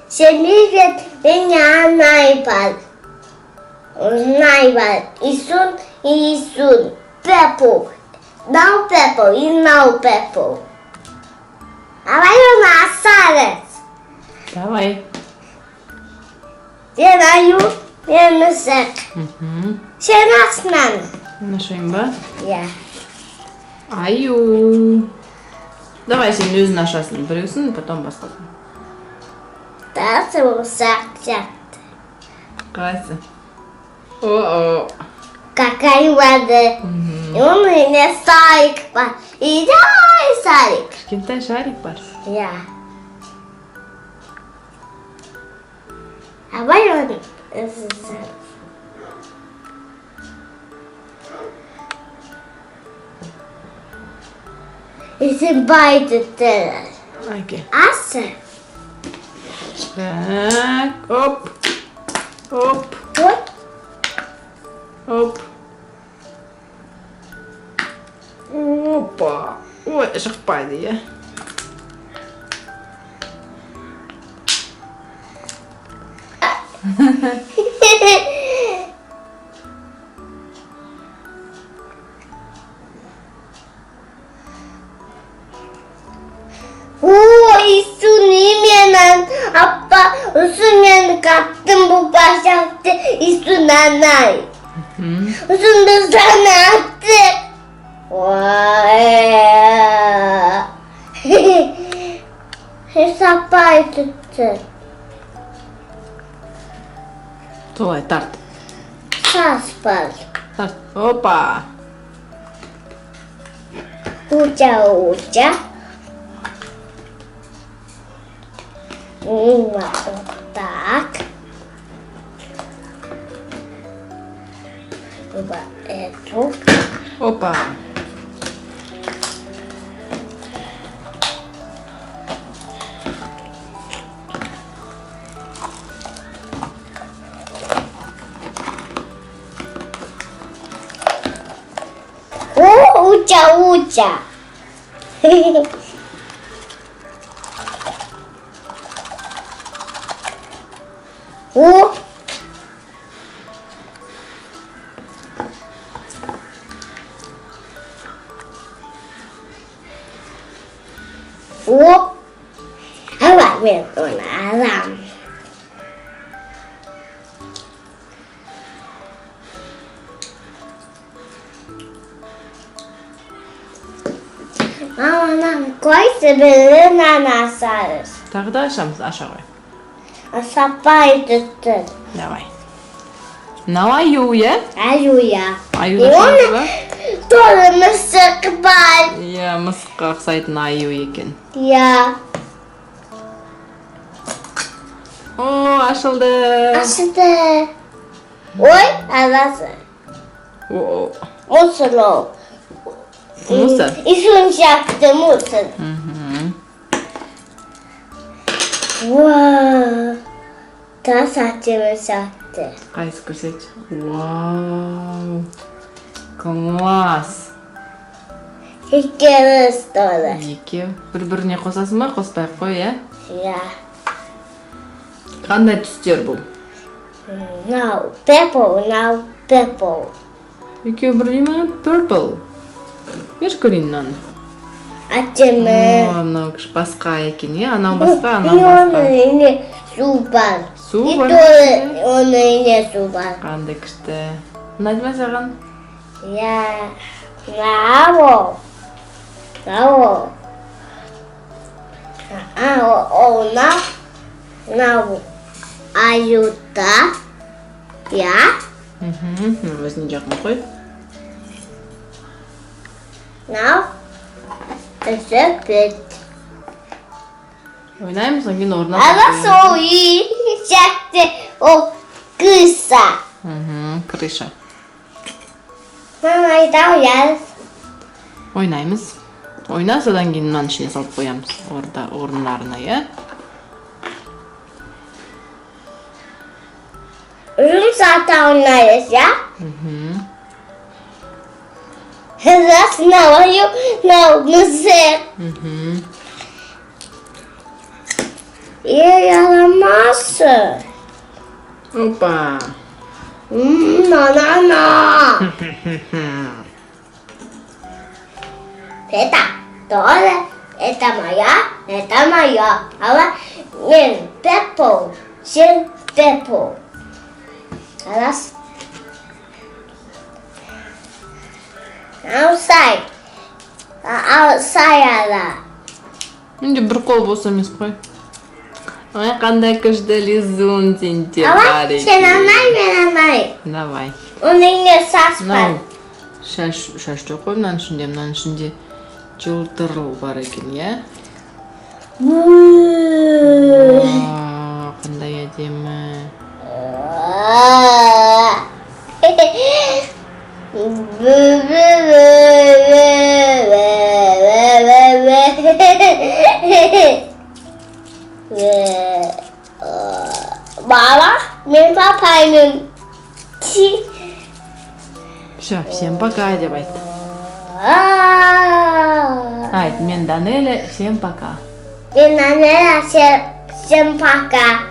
Seni getirdiğin naibar. Naibar. Isun. Peppo. Não Peppo. E não Peppo. Давай на салец. Давай. Я даю, я носок. Все наснан. Нашим ба. Я. Аю. Давай şimdi özün aşağısını bölüyorsun, потом басқасын. Да, сак. Қайсы? О-о. Какая вода. И у меня сарик бар. И давай сарик. Кішкентай шарик бар. Я. Давай он. It's bited there. Окей. Asa. Так, оп. Оп. What? Оп. Опа. Ой, шықпайды, иә. İsunime'den appa usumen kaptım bu başaktı isunanay. Usun da sana attık. Vay. Hesapay tuttu. Солай, тарт. Saspal. Тарт. Опа. Uca. Вот так. Вот эту. Опа. О, уча. О. О. Давай, мне надо. Мама, нам қой себе ананасарыз. Тағы да ашамыз, аша ғой. Сапай tuttu. Давай. Мынау аю, иә? Аю я. Аю И да оны ашамыз ба? толы мысық бар. Иә, мысыққа ұқсайтын аю екен. Я. О, ашылды. Ашыды. Ой, аласы. О, Мусор. мусор. İsun çaktı mısır. Vay. Ta saçımı sattı. Қайсы көрсетші. Вау. Класс. İkimiz dolu. Екеу. Бір-біріне қосасың ба? Қоспай ақ қой, иә? Ya. Қандай түстер бұл? Now purple. Екеу бірдей ма? Purple. Берші көрейін мынаны. Açımı. О, мынау басқа екен, иә? Анау басқа, анау басқа. Onun yine su var. Су бар. Onun yine su var. Қандай күшті. Ұнайды ма саған? Ya. Bravo. Now аюда. Ya. Өзіне жақын қой. Now sepet. Ойнаймыз, содан кейін орнына Ama soğuyu çaktı o kısa. Крыша. Mama dao yaz. Ойнаймыз. Ойна, содан кейін мынаның ішіне салып қоямыз. Орындарына, иә? Uzun saat oynarız ya. Раз наваю на музей. И я ломаю. Nasıl? Опа. No. 됐다. 너는 это моя. Aber min Beppo, sin Beppo. 알았어. Outside 알아. Енді бір қол бос емес қой. Ой, қандай күшті лизун сен Ama sen anlay. Давай. Onun ne sas var. Мынау шаш жоқ қой мынаның ішінде жылтырыл бар екен, иә? Қандай әдемі. Baba, мен папайның Все, всем пока деп айт. Айт, мен Данеля, всем пока. Мен Анеля, всем пока.